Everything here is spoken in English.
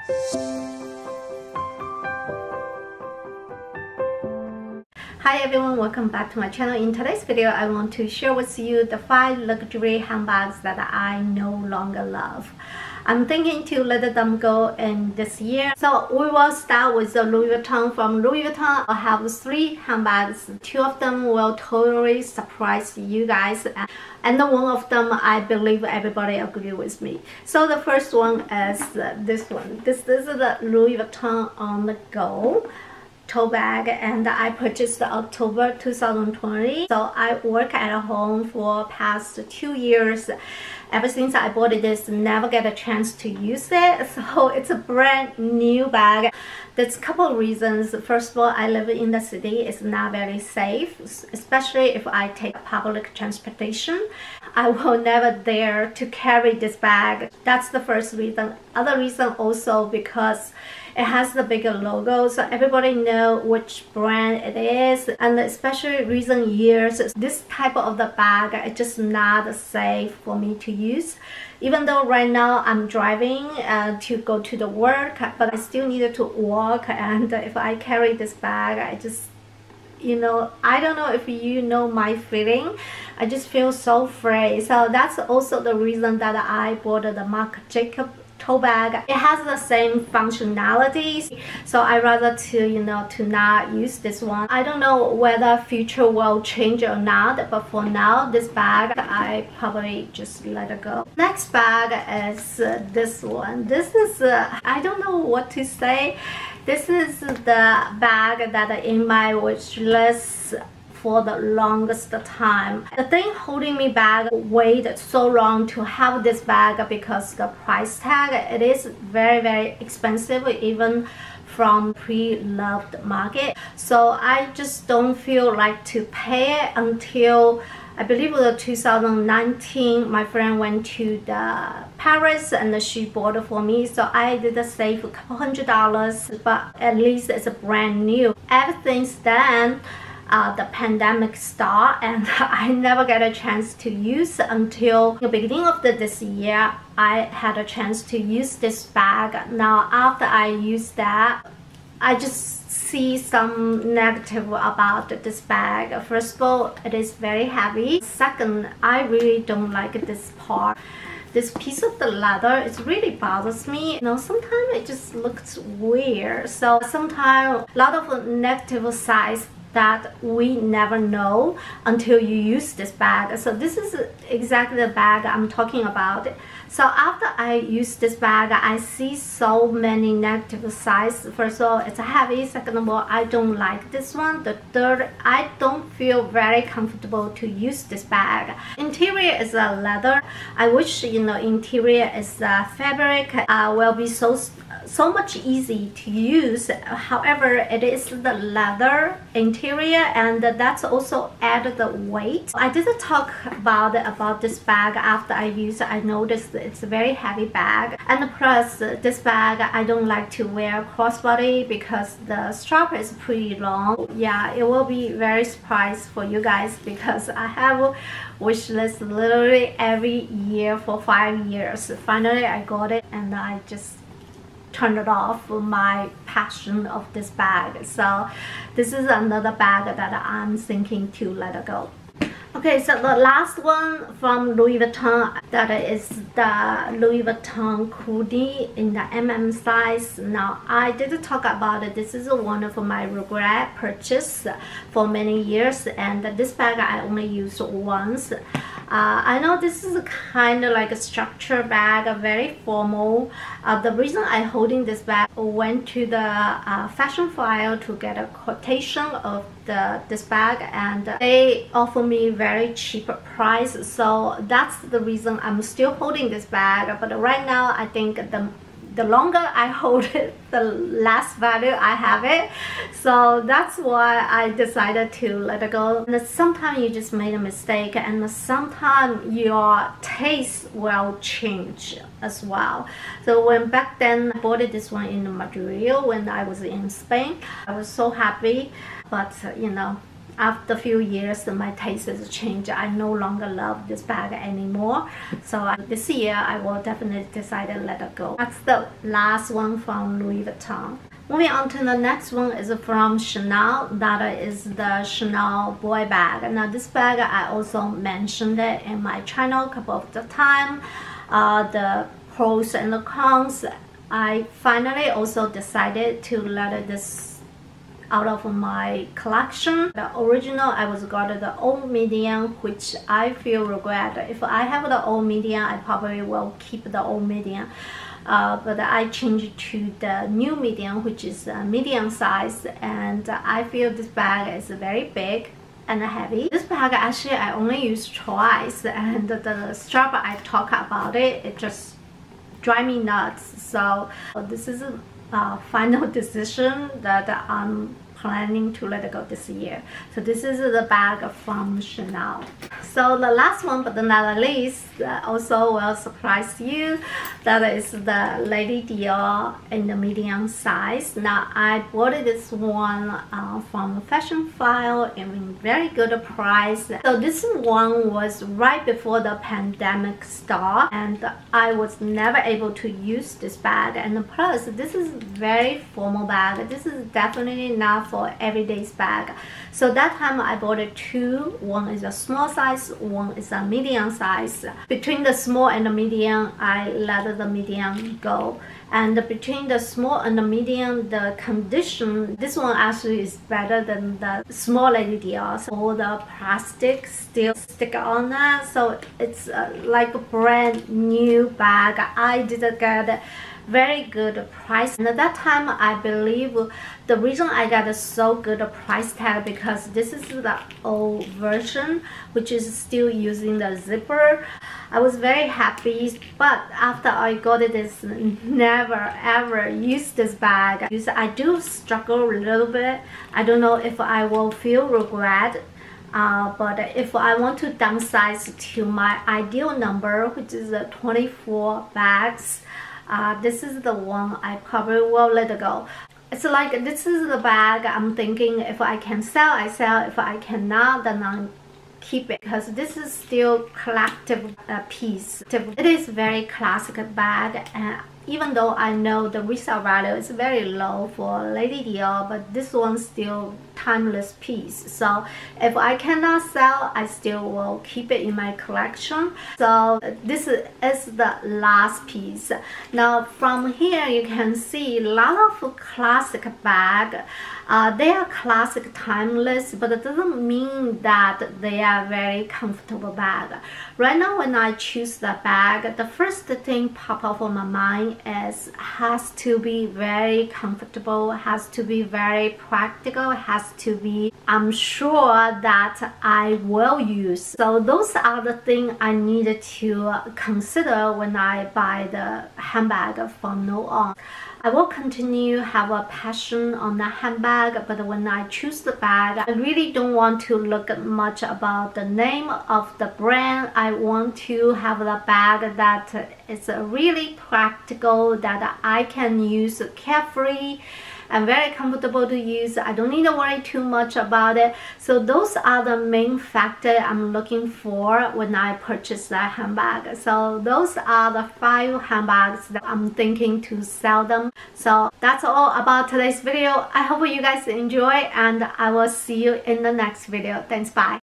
Hi everyone, welcome back to my channel. In today's video, I want to share with you the 5 luxury handbags that I no longer love. I'm thinking to let them go in this year. So we will start with the Louis Vuitton. From Louis Vuitton, I have 3 handbags. 2 of them will totally surprise you guys. And one of them, I believe everybody agree with me. So the first one is this one. This is the Louis Vuitton On The Go tote bag, and I purchased October 2020. So I work at home for past 2 years. Ever since I bought this, never get a chance to use it. So it's a brand new bag. There's a couple of reasons. First of all, I live in the city. It's not very safe, especially if I take public transportation. I will never dare to carry this bag. That's the first reason. Other reason also because it has the bigger logo, so everybody know which brand it is. And especially recent years, this type of the bag is just not safe for me to use. Even though right now I'm driving to go to the work, but I still needed to walk. And if I carry this bag, I just, you know, I don't know if you know my feeling. I just feel so free. So that's also the reason that I bought the Marc Jacobs tote bag. It has the same functionalities, so I rather to not use this one. I don't know whether future will change or not, but for now this bag I probably just let it go. Next bag is this one. This is I don't know what to say. This is the bag that in my wish list for the longest time. The thing holding me back waited so long to have this bag because the price tag, it is very expensive, even from pre-loved market. So I just don't feel like to pay it until I believe the 2019 my friend went to the Paris and she bought it for me. So I did save a couple $100, but at least it's a brand new. Ever since then, the pandemic started and I never get a chance to use until the beginning of this year. I had a chance to use this bag. Now after I use that, I just see some negative about this bag. First of all, it is very heavy. Second, I really don't like this part. This piece of the leather, it really bothers me. You know, sometimes it just looks weird. So sometimes a lot of negative sides that we never know until you use this bag. So this is exactly the bag I'm talking about. So after I use this bag, I see so many negative sides. First of all, it's heavy. Second of all, I don't like this one. The third, I don't feel very comfortable to use this bag. Interior is a leather. I wish, you know, interior is fabric will be so much easy to use. However, it is the leather interior, and that's also added the weight. I didn't talk about this bag after I used it. I noticed it's a very heavy bag, and plus this bag I don't like to wear crossbody because the strap is pretty long. Yeah, it will be very surprised for you guys because I have wish list literally every year for 5 years. Finally I got it and I just turned it off my passion of this bag. So this is another bag that I'm thinking to let it go. Okay, so the last one from Louis Vuitton, that is the Louis Vuitton Coodie in the MM size. Now, I did talk about it. This is one of my regret purchase for many years, and this bag I only used once. I know this is kind of like a structured bag, very formal. The reason I holding this bag, went to the fashion flyer to get a quotation of this bag, and they offer me very cheap price. So that's the reason I'm still holding this bag. But right now, I think the longer I hold it, the less value I have it. So that's why I decided to let it go. And sometimes you just made a mistake, and sometimes your taste will change as well. So when back then I bought this one in Madrid when I was in Spain, I was so happy. But you know, after a few years, my taste has changed. I no longer love this bag anymore. So this year, I will definitely decide to let it go. That's the last one from Louis Vuitton. Moving on to the next one is from Chanel. That is the Chanel boy bag. Now this bag, I also mentioned it in my channel a couple of the time. The pros and the cons. I finally also decided to let this out of my collection. The original, I was got the old medium, which I feel regret. If I have the old medium, I probably will keep the old medium. But I changed to the new medium, which is a medium size, and I feel this bag is very big and heavy. This bag actually I only used twice, and the strap I talk about it just drive me nuts. So this is a final decision that I'm planning to let it go this year. So this is the bag from Chanel. So the last one but not least, also will surprise you. That is the Lady Dior in the medium size. Now I bought this one from Fashion File in very good price. So this one was right before the pandemic started, and I was never able to use this bag. And plus, this is very formal bag. This is definitely not for everyday's bag. So that time I bought two. One is a small size, one is a medium size. Between the small and the medium, I let the medium go. And between the small and the medium, the condition, this one actually is better than the small Lady Dior. So all the plastic still stick on that. So it's like a brand new bag. I did get very good price, and at that time I believe the reason I got a so good price tag because this is the old version, which is still using the zipper. I was very happy, but after I got it, is never ever use this bag. I do struggle a little bit. I don't know if I will feel regret. But if I want to downsize to my ideal number, which is 24 bags, this is the one I probably will let it go. It's like this is the bag I'm thinking if I can sell, I sell. If I cannot, then I keep it, because this is still collective piece. It is very classic bag, and even though I know the resale value is very low for Lady Dior, but this one's still timeless piece. So if I cannot sell, I still will keep it in my collection. So this is the last piece. Now from here you can see a lot of classic bag. They are classic, timeless, but it doesn't mean that they are very comfortable bag. Right now when I choose the bag, the first thing pop up on my mind is has to be very comfortable, has to be very practical, has to be I'm sure that I will use. So those are the things I needed to consider when I buy the handbag from now on. I will continue have a passion on the handbag, but when I choose the bag, I really don't want to look much about the name of the brand. I want to have the bag that is really practical, that I can use carefree and very comfortable to use. I don't need to worry too much about it. So those are the main factors I'm looking for when I purchase that handbag. So those are the 5 handbags that I'm thinking to sell them. So that's all about today's video. I hope you guys enjoy, and I will see you in the next video. Thanks, bye.